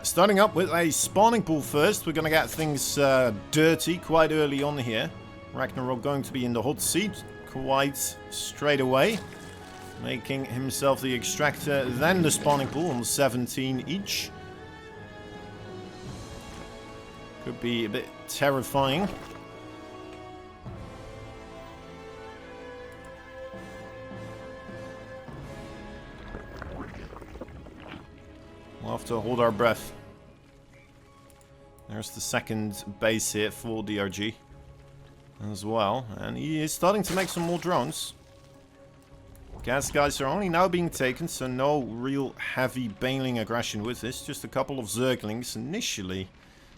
Starting up with a spawning pool first. We're going to get things dirty quite early on here. RAGNAROK going to be in the hot seat quite straight away. Making himself the extractor, then the spawning pool on 17 each. Could be a bit terrifying. We'll have to hold our breath. There's the second base here for DRG as well. And he is starting to make some more drones. Gas guys are only now being taken, so no real heavy baneling aggression with this. Just a couple of Zerglings initially.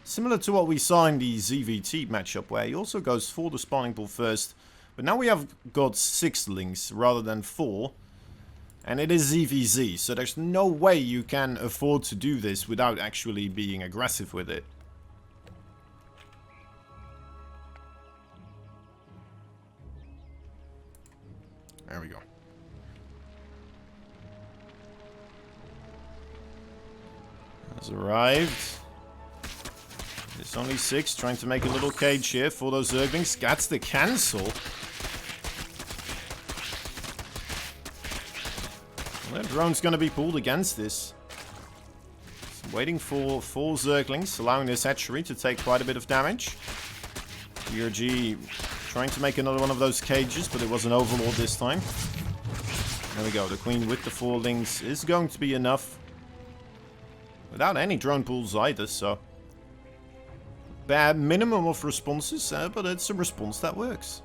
Similar to what we saw in the ZVT matchup, where he also goes for the spawning pool first. But now we have got 6 lings rather than 4. And it is ZVZ, so there's no way you can afford to do this without actually being aggressive with it. There we go. Has arrived. It's only 6, trying to make a little cage here for those Zerglings. Gets the cancel. That drone's going to be pulled against this. Waiting for 4 Zerglings, allowing this hatchery to take quite a bit of damage. DRG trying to make another one of those cages, but it was an overlord this time. There we go, the queen with the 4 lings is going to be enough. Without any drone pools either, so... Bad minimum of responses, but it's a response that works.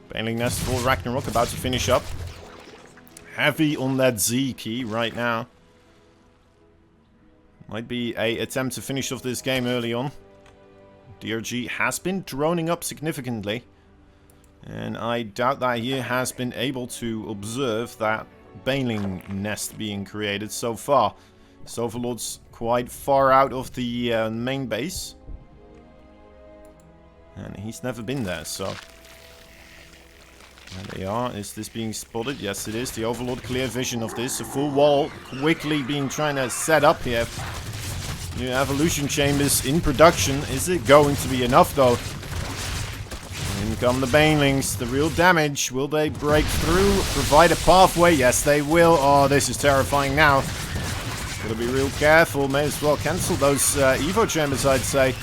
Baneling Nest for RAGNAROK, about to finish up. Heavy on that Z key right now. Might be an attempt to finish off this game early on. DRG has been droning up significantly. And I doubt that he has been able to observe that Baneling Nest being created so far. This Overlord's quite far out of the main base. And he's never been there, so... There they are. Is this being spotted? Yes, it is. The Overlord clear vision of this. A full wall quickly being trying to set up here. New evolution chambers in production. Is it going to be enough, though? In come the Banelings. The real damage. Will they break through? Provide a pathway? Yes, they will. Oh, this is terrifying now. Gotta be real careful. May as well cancel those Evo chambers, I'd say.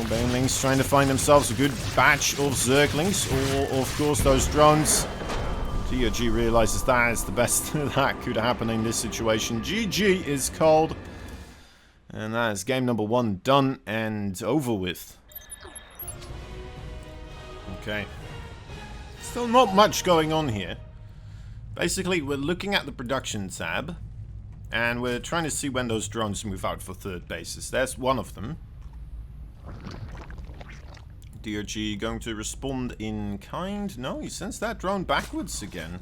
Banelings trying to find themselves a good batch of Zerglings, or of course those drones. DRG realizes that is the best that could happen in this situation. GG is called. And that is game number 1 done and over with. Okay. Still not much going on here. Basically, we're looking at the production tab. And we're trying to see when those drones move out for third bases. There's one of them. DRG going to respond in kind? No, he sends that drone backwards again.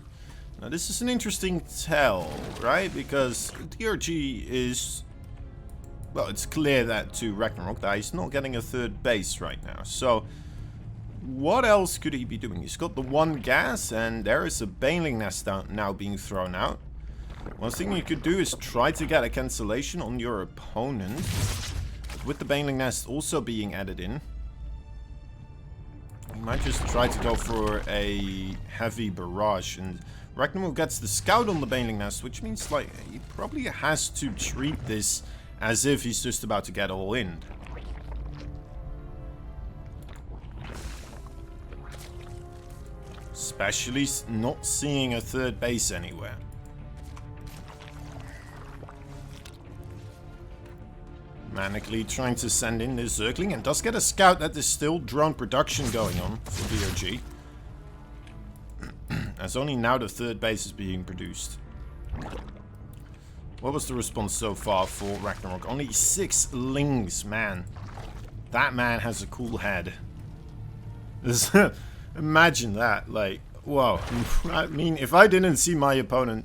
Now this is an interesting tell, right? Because DRG is... Well, it's clear that to RAGNAROK that he's not getting a third base right now. So, what else could he be doing? He's got the 1 gas and there is a Baneling Nest now being thrown out. One thing you could do is try to get a cancellation on your opponent. With the Baneling Nest also being added in, you might just try to go for a heavy barrage. And RAGNAROK gets the scout on the Baneling Nest, which means like he probably has to treat this as if he's just about to get all in. Especially not seeing a third base anywhere. Manically trying to send in this Zergling, and does get a scout that is still drone production going on for DRG. As only now the third base is being produced. What was the response so far for RAGNAROK? Only 6 lings, man. That man has a cool head. Imagine that, like, whoa. I mean, if I didn't see my opponent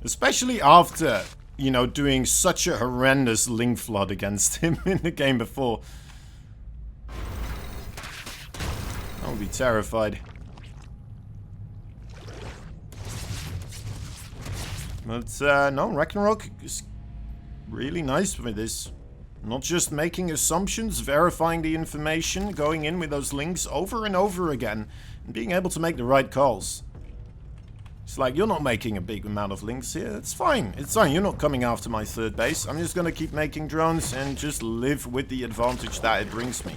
Especially after, you know, doing such a horrendous link flood against him in the game before. I would be terrified. But no, Ragnarok is really nice with this. Not just making assumptions, verifying the information, going in with those links over and over again, and being able to make the right calls. It's like, you're not making a big amount of links here. It's fine. It's fine. You're not coming after my third base. I'm just gonna keep making drones and just live with the advantage that it brings me.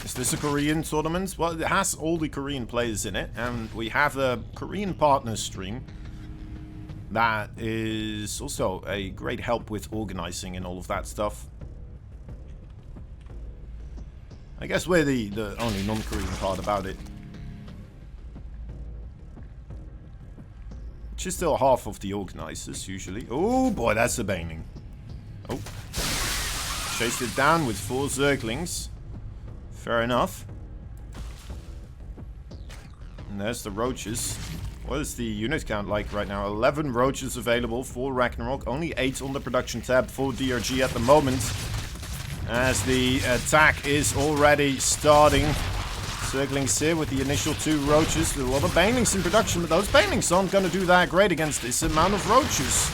Is this a Korean tournament? Well, it has all the Korean players in it, and we have a Korean partner stream that is also a great help with organizing and all of that stuff. I guess we're the only non-Korean part about it. Which is still half of the organizers, usually. Oh boy, that's a baning. Oh. Chased it down with 4 Zerglings. Fair enough. And there's the roaches. What is the unit count like right now? 11 roaches available for Ragnarok. Only 8 on the production tab for DRG at the moment. As the attack is already starting. Zerglings here with the initial 2 roaches. A lot of banelings in production, but those banelings aren't going to do that great against this amount of roaches.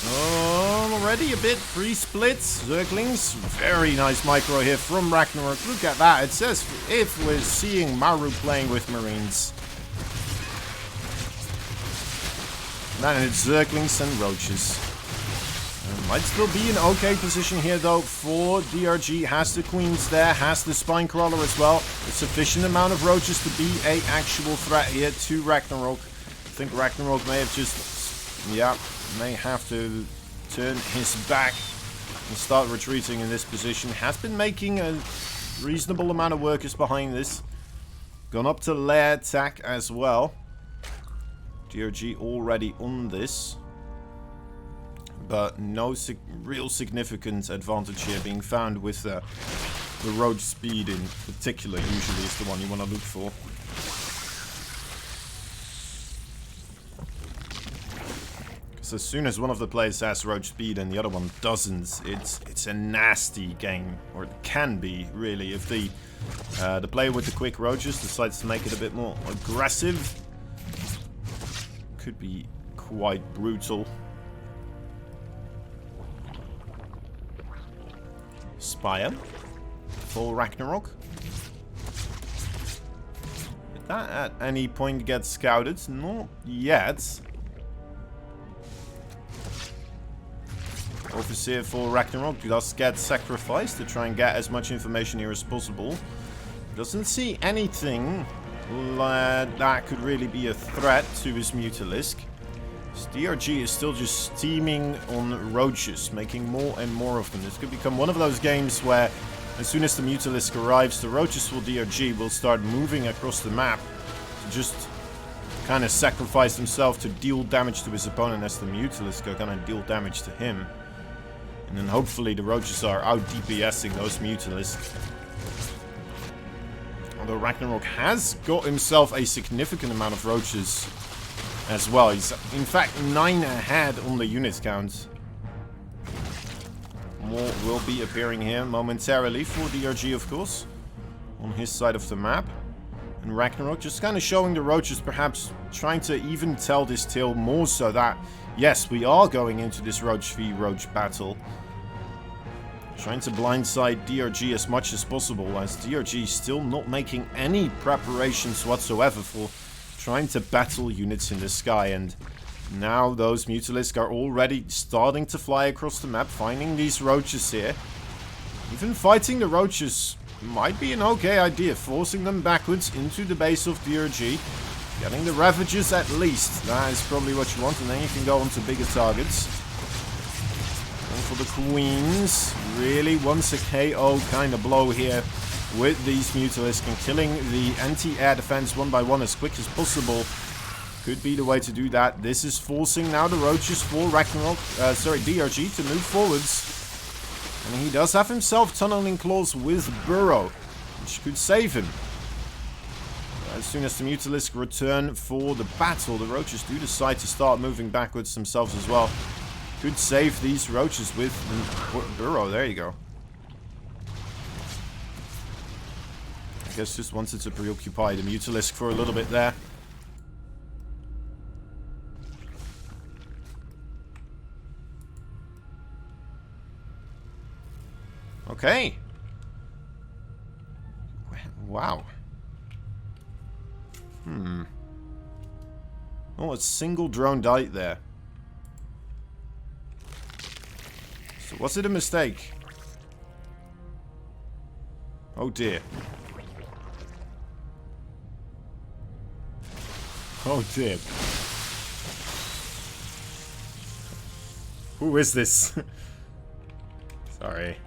Already a bit pre-split. Zerglings. Very nice micro here from Ragnarok. Look at that. It says if we're seeing Maru playing with Marines. Then it's Zerglings and roaches. Might still be an okay position here though for DRG. Has the queens there, has the spine crawler as well. A sufficient amount of roaches to be an actual threat here to Ragnarok. I think Ragnarok may have just, may have to turn his back and start retreating in this position. Has been making a reasonable amount of workers behind this. Gone up to lair attack as well. DRG already on this. But no real significant advantage here being found with the road speed in particular. Usually is the one you want to look for. Because as soon as one of the players has road speed and the other one doesn't, it's a nasty game, or it can be really if the player with the quick roaches decides to make it a bit more aggressive. Could be quite brutal. Spire for Ragnarok. Did that at any point get scouted? Not yet. Overseer for Ragnarok does get sacrificed to try and get as much information here as possible. Doesn't see anything that could really be a threat to his Mutalisk. DRG is still just steaming on roaches, making more and more of them. This could become one of those games where as soon as the Mutalisk arrives, the roaches for DRG will start moving across the map to just kind of sacrifice himself to deal damage to his opponent as the Mutalisk are going to deal damage to him. And then hopefully the roaches are out DPSing those Mutalisk. Although Ragnarok has got himself a significant amount of roaches as well. He's in fact 9 ahead on the unit count. More will be appearing here momentarily for DRG, of course, on his side of the map. And Ragnarok just kind of showing the roaches, perhaps trying to even tell this tale more so that, yes, we are going into this roach v roach battle. Trying to blindside DRG as much as possible, as DRG is still not making any preparations whatsoever for trying to battle units in the sky. And now those Mutalisk are already starting to fly across the map, finding these roaches here. Even fighting the roaches might be an okay idea, forcing them backwards into the base of DRG. Getting the Ravagers at least, that is probably what you want, and then you can go on to bigger targets. And for the Queens, really wants a KO kind of blow here with these Mutalisk, and killing the anti-air defense one by one as quick as possible could be the way to do that. This is forcing now the roaches for DRG to move forwards. And he does have himself tunneling claws with Burrow, which could save him. As soon as the Mutalisk return for the battle, the Roaches do decide to start moving backwards themselves as well. Could save these Roaches with Burrow. There you go. I guess just wanted to preoccupy the Mutalisk for a little bit there. Okay. Wow. Oh, a single drone died there. So was it a mistake? Oh dear. Oh dear. Who is this? Sorry.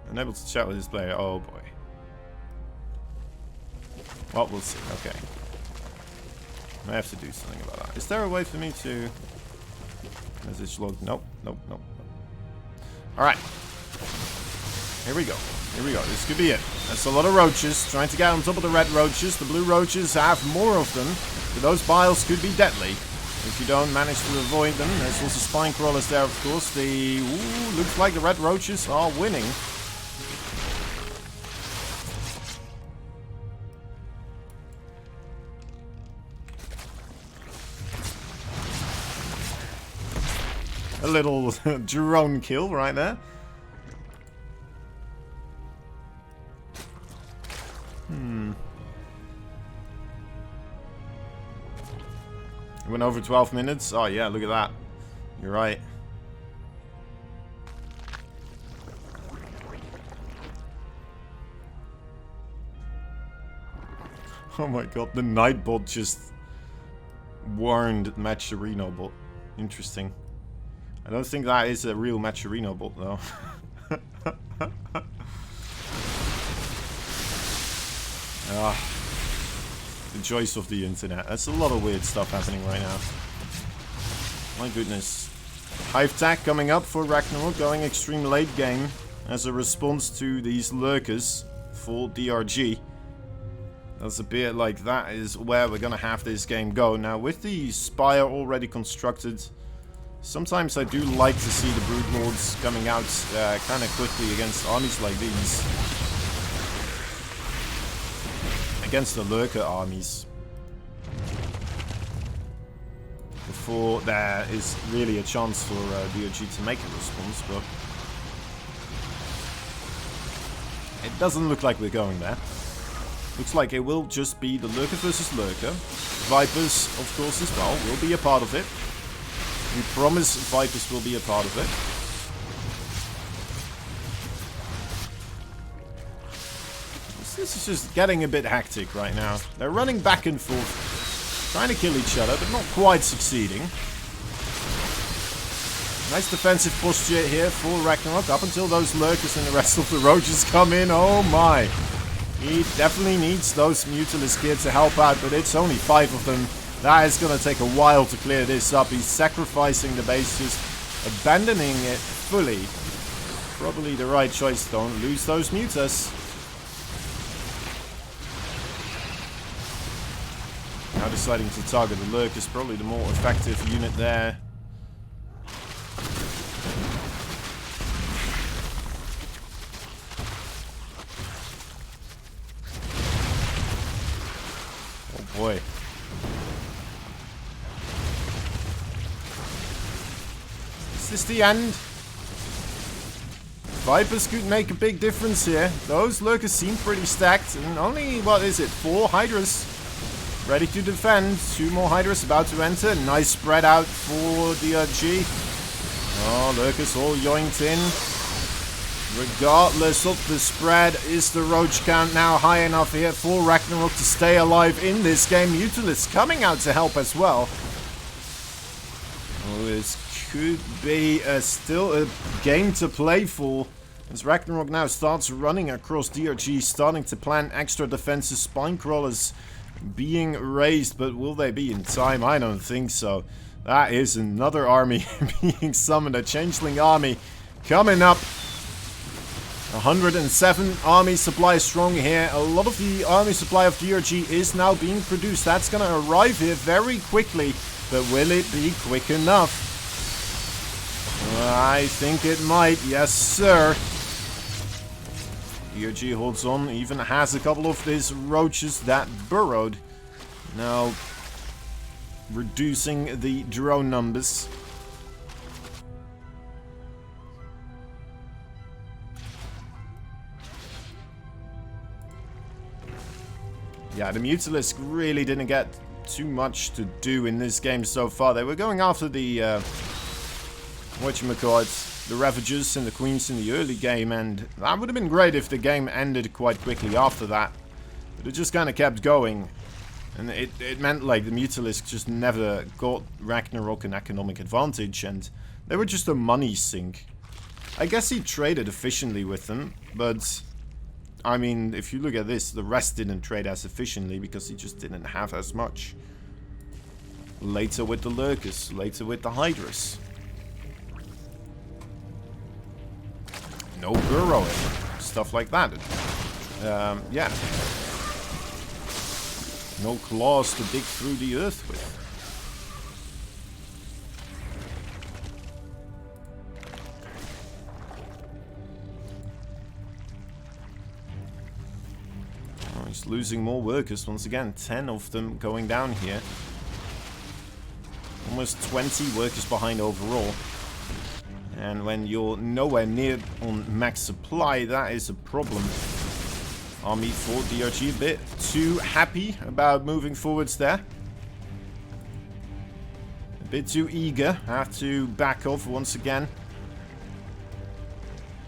Unable to chat with this player. Oh boy. Well, we'll see. Okay. I have to do something about that. Is there a way for me to message log? Nope. Nope. Nope. Alright. Here we go. Here we go. This could be it. That's a lot of Roaches. Trying to get on top of the red Roaches. The blue Roaches have more of them. But those biles could be deadly if you don't manage to avoid them. There's also spine crawlers there, of course. Looks like the red Roaches are winning. A little drone kill right there. It went over 12 minutes. Oh yeah, look at that. You're right. Oh my god, the Nightbot just warned Matcherino bot. Interesting. I don't think that is a real Matcherino bot though. The joys of the internet. That's a lot of weird stuff happening right now. My goodness. ITaX coming up for Ragnarok, going extreme late game as a response to these lurkers for DRG. Does appear like that is where we're gonna have this game go. Now with the Spire already constructed, sometimes I do like to see the Broodlords coming out kind of quickly against armies like these. Against the Lurker armies. Before there is really a chance for DRG to make a response, but it doesn't look like we're going there. Looks like it will just be the Lurker versus Lurker. Vipers, of course, as well, will be a part of it. We promise Vipers will be a part of it. This is just getting a bit hectic right now. They're running back and forth, trying to kill each other, but not quite succeeding. Nice defensive posture here for Ragnarok, up until those Lurkers and the rest of the Roaches come in. Oh my. He definitely needs those Mutalisk here to help out, but it's only 5 of them. That is going to take a while to clear this up. He's sacrificing the base, just abandoning it fully. Probably the right choice. Don't lose those Mutas. Now deciding to target the Lurk is probably the more effective unit there. Oh boy. Is this the end? Vipers could make a big difference here. Those Lurkers seem pretty stacked. And only, what is it, 4 Hydras ready to defend. 2 more Hydras about to enter. Nice spread out for DRG. Oh, Lurkers all yoinked in. Regardless of the spread, is the Roach count now high enough here for Ragnarok to stay alive in this game? Mutalisk coming out to help as well. Oh, this could be still a game to play for. As Ragnarok now starts running across DRG, starting to plan extra defenses. Spine crawlers being raised, but will they be in time? I don't think so. That is another army being summoned, a changeling army coming up. 107 army supply strong here. A lot of the army supply of DRG is now being produced. That's going to arrive here very quickly. But will it be quick enough? I think it might. Yes, sir. DRG holds on. Even has a couple of these roaches that burrowed. Now, reducing the drone numbers. Yeah, the Mutalisk really didn't get too much to do in this game so far. They were going after the, whatchamacallit, the Ravagers and the Queens in the early game, and that would have been great if the game ended quite quickly after that. But it just kind of kept going. And it meant, like, the Mutalisk just never got Ragnarok an economic advantage, and they were just a money sink. I guess he traded efficiently with them, but I mean, if you look at this, the rest didn't trade as efficiently because he just didn't have as much. Later with the Lurkers, later with the Hydras. No burrowing, stuff like that. Yeah. No claws to dig through the earth with. He's losing more workers once again. 10 of them going down here. Almost 20 workers behind overall. And when you're nowhere near on max supply, that is a problem. Army for DRG a bit too happy about moving forwards there. A bit too eager. Have to back off once again.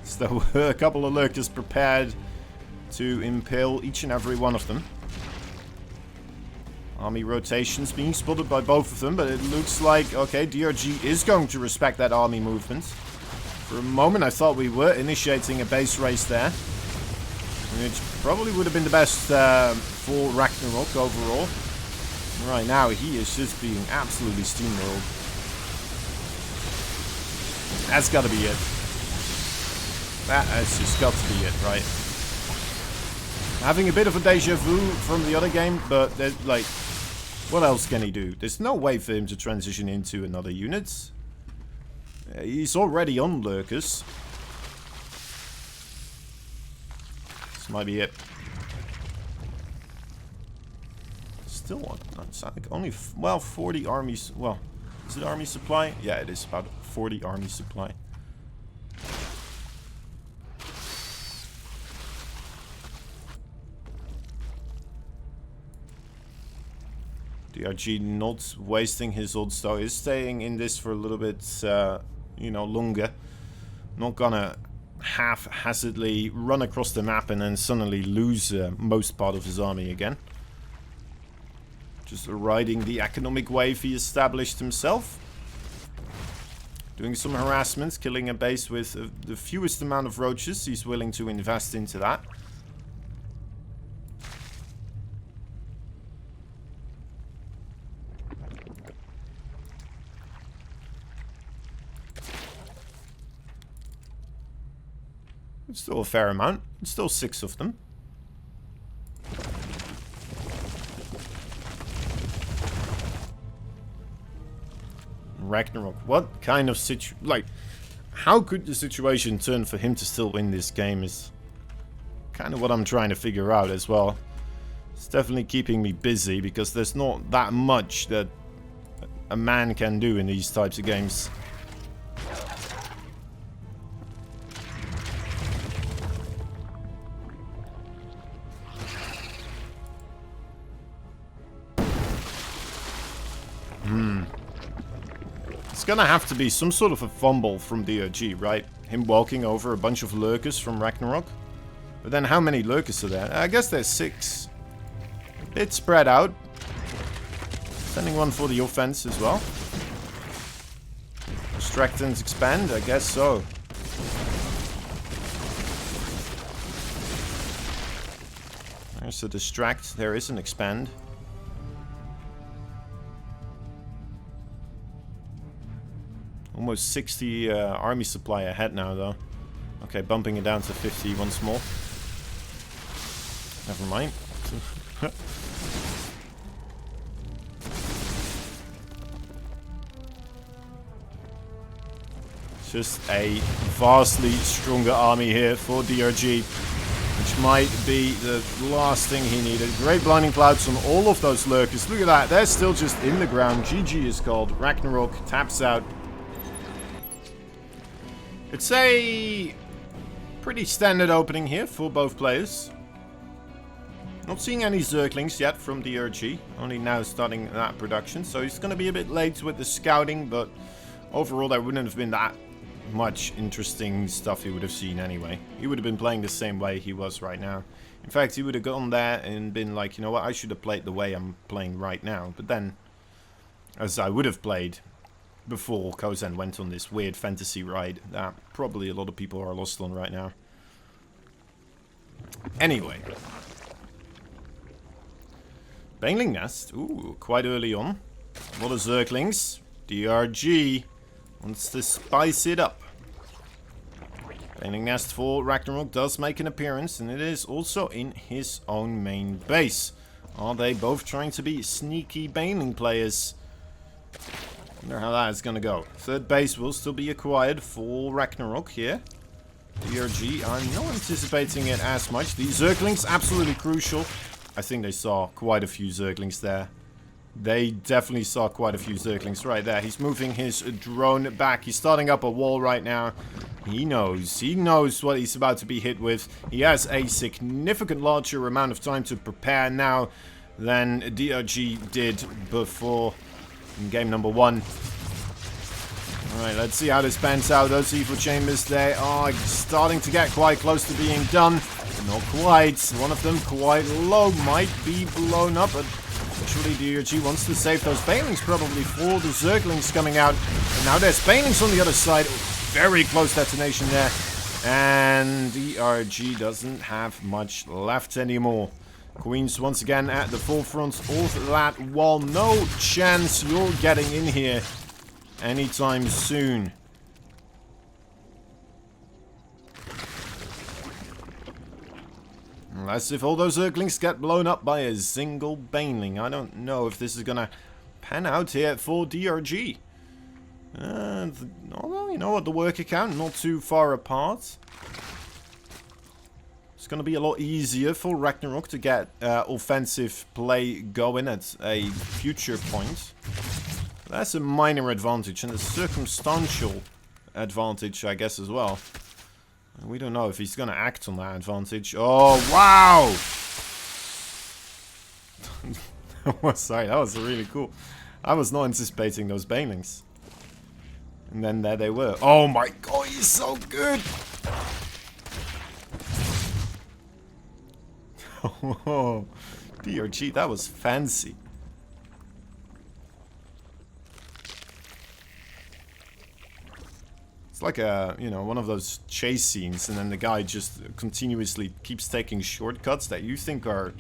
So a couple of lurkers prepared to impale each and every one of them. Army rotations being spotted by both of them, but it looks like, okay, DRG is going to respect that army movement. For a moment I thought we were initiating a base race there, which probably would have been the best for Ragnarok overall. Right now he is just being absolutely steamrolled. That's gotta be it. That has just got to be it, right? Having a bit of a deja vu from the other game, but like, what else can he do? There's no way for him to transition into another unit. He's already on lurkers. This might be it. Still on. It's like only, well, 40 armies. Well, is it army supply? Yeah, it is about 40 army supply. DRG not wasting his ults though, is staying in this for a little bit, you know, longer. Not gonna haphazardly run across the map and then suddenly lose most part of his army again. Just riding the economic wave he established himself. Doing some harassment, killing a base with the fewest amount of roaches. He's willing to invest into that. It's still a fair amount. It's still 6 of them. Ragnarok. What kind of like, how could the situation turn for him to still win this game is kind of what I'm trying to figure out as well. It's definitely keeping me busy because there's not that much that a man can do in these types of games. It's gonna have to be some sort of a fumble from DRG, right? Him walking over a bunch of lurkers from Ragnarok. But then how many lurkers are there? I guess there's 6. A bit spread out. Sending one for the offense as well. Distract and expand? I guess so. There's a distract. There is an expand. Almost 60 army supply ahead now, though. Okay, bumping it down to 50 once more. Never mind. Just a vastly stronger army here for DRG, which might be the last thing he needed. Great blinding clouds on all of those lurkers. Look at that, they're still just in the ground. GG is called. RAGNAROK taps out. It's a pretty standard opening here for both players. Not seeing any Zerglings yet from DRG, only now starting that production, so he's going to be a bit late with the scouting, but overall there wouldn't have been that much interesting stuff he would have seen anyway. He would have been playing the same way he was right now. In fact, he would have gone there and been like, you know what, I should have played the way I'm playing right now. But then, as I would have played before Kozan went on this weird fantasy ride that probably a lot of people are lost on right now. Anyway. Baneling Nest, ooh, quite early on. A lot of Zerglings. DRG wants to spice it up. Baneling Nest for RAGNAROK does make an appearance, and it is also in his own main base. Are they both trying to be sneaky Baneling players? Wonder how that is going to go. Third base will still be acquired for RAGNAROK here. DRG, I'm not anticipating it as much. These Zerglings, absolutely crucial. I think they saw quite a few Zerglings there. They definitely saw quite a few Zerglings right there. He's moving his drone back. He's starting up a wall right now. He knows what he's about to be hit with. He has a significant larger amount of time to prepare now than DRG did before in game number 1. Alright, let's see how this pans out. Those evil chambers, they are starting to get quite close to being done. Not quite. One of them quite low. Might be blown up, but actually DRG wants to save those Banelings probably for the Zerglings coming out. And now there's Banelings on the other side. Very close detonation there. And DRG doesn't have much left anymore. Queens once again at the forefront of that wall. No chance you're getting in here anytime soon. Unless if all those Zerglings get blown up by a single Baneling. I don't know if this is gonna pan out here for DRG. Although, you know what, the work account, not too far apart. It's gonna be a lot easier for RAGNAROK to get offensive play going at a future point. That's a minor advantage and a circumstantial advantage, I guess, as well. We don't know if he's going to act on that advantage. Oh, wow! Sorry, that was really cool. I was not anticipating those Banelings. And then there they were. Oh my god, he's so good! Oh, DRG, that was fancy. It's like a, you know, one of those chase scenes, and then the guy just continuously keeps taking shortcuts that you think are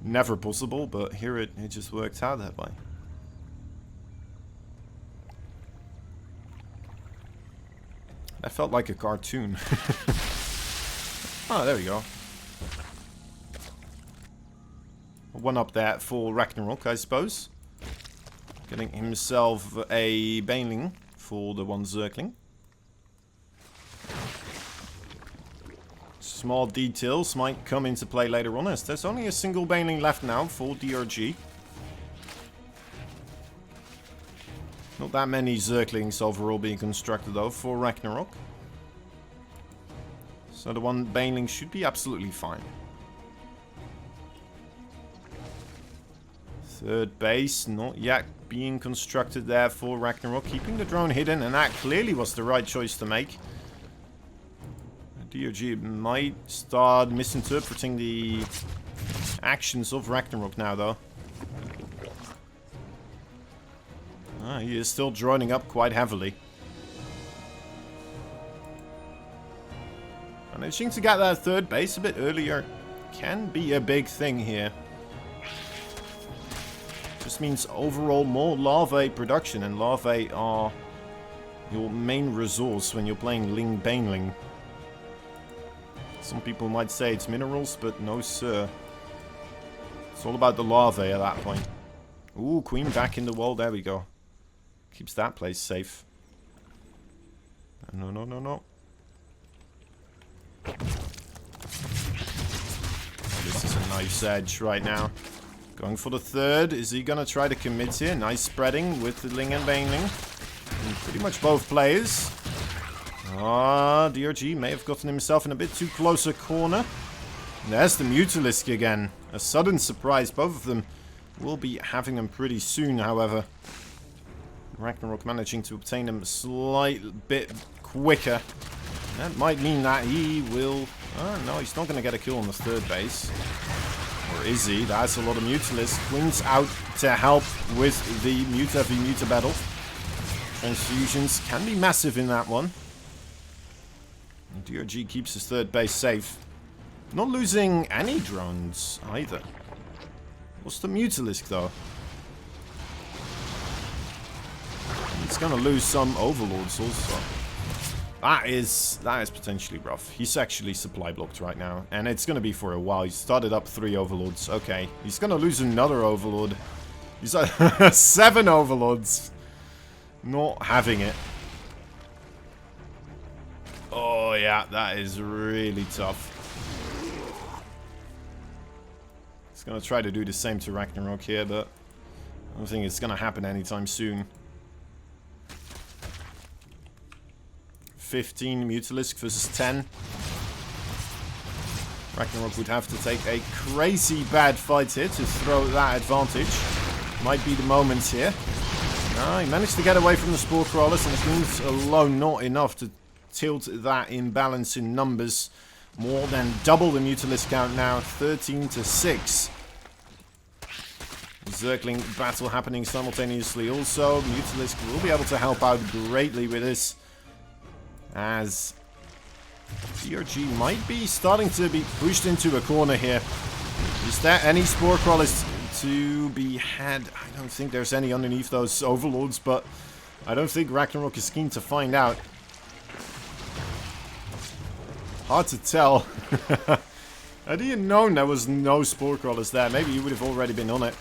never possible, but here it just worked out that way. That felt like a cartoon. Oh, there we go. One up there for RAGNAROK, I suppose. Getting himself a Baneling for the one Zergling. Small details might come into play later on, as there's only a single Baneling left now for DRG. Not that many Zerglings overall being constructed though for RAGNAROK. So the one Baneling should be absolutely fine. Third base not yet being constructed there for RAGNAROK, keeping the drone hidden, and that clearly was the right choice to make. DRG might start misinterpreting the actions of RAGNAROK now, though. He is still droning up quite heavily. Managing to get that third base a bit earlier can be a big thing here. Just means overall more larvae production, and larvae are your main resource when you're playing Ling Baneling. Some people might say it's minerals, but no sir. It's all about the larvae at that point. Ooh, queen back in the wall. There we go. Keeps that place safe. No, no, no, no. This is a nice edge right now. Going for the third. Is he going to try to commit here? Nice spreading with the Ling and Baneling. Pretty much both players. Ah, DRG may have gotten himself in a bit too close a corner. And there's the Mutalisk again. A sudden surprise. Both of them will be having them pretty soon, however. RAGNAROK managing to obtain them a slight bit quicker. That might mean that he will... Oh, no, he's not going to get a kill on the third base. Or is he? That's a lot of Mutalisk. Queen's out to help with the Muta v Muta battle. Transfusions can be massive in that one. And DRG keeps his third base safe. Not losing any drones either. What's the Mutalisk though? He's gonna lose some overlords also. That is potentially rough. He's actually supply blocked right now, and it's gonna be for a while. He started up 3 overlords. Okay, he's gonna lose another overlord. He's 7 overlords. Not having it. Oh yeah, that is really tough. He's gonna try to do the same to RAGNAROK here, but I don't think it's gonna happen anytime soon. 15 Mutalisk versus 10. RAGNAROK would have to take a crazy bad fight here to throw that advantage. Might be the moment here. No, he managed to get away from the Spore Crawlers, and the Queens alone not enough to tilt that imbalance in numbers. More than double the Mutalisk count now, 13 to 6. Zergling battle happening simultaneously also. Mutalisk will be able to help out greatly with this, as DRG might be starting to be pushed into a corner here. Is there any Spore Crawlers to be had? I don't think there's any underneath those overlords, but I don't think RAGNAROK is keen to find out. Hard to tell. I didn't know there was no Spore Crawlers there. Maybe you would have already been on it.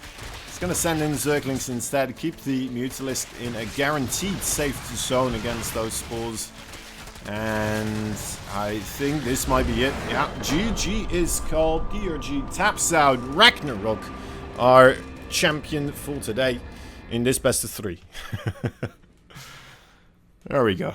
It's going to send in Zerglings instead. Keep the Mutalisk in a guaranteed safe zone against those spores. And I think this might be it. Yeah, GG is called. DRG taps out RAGNAROK, our champion for today in this best of 3. There we go.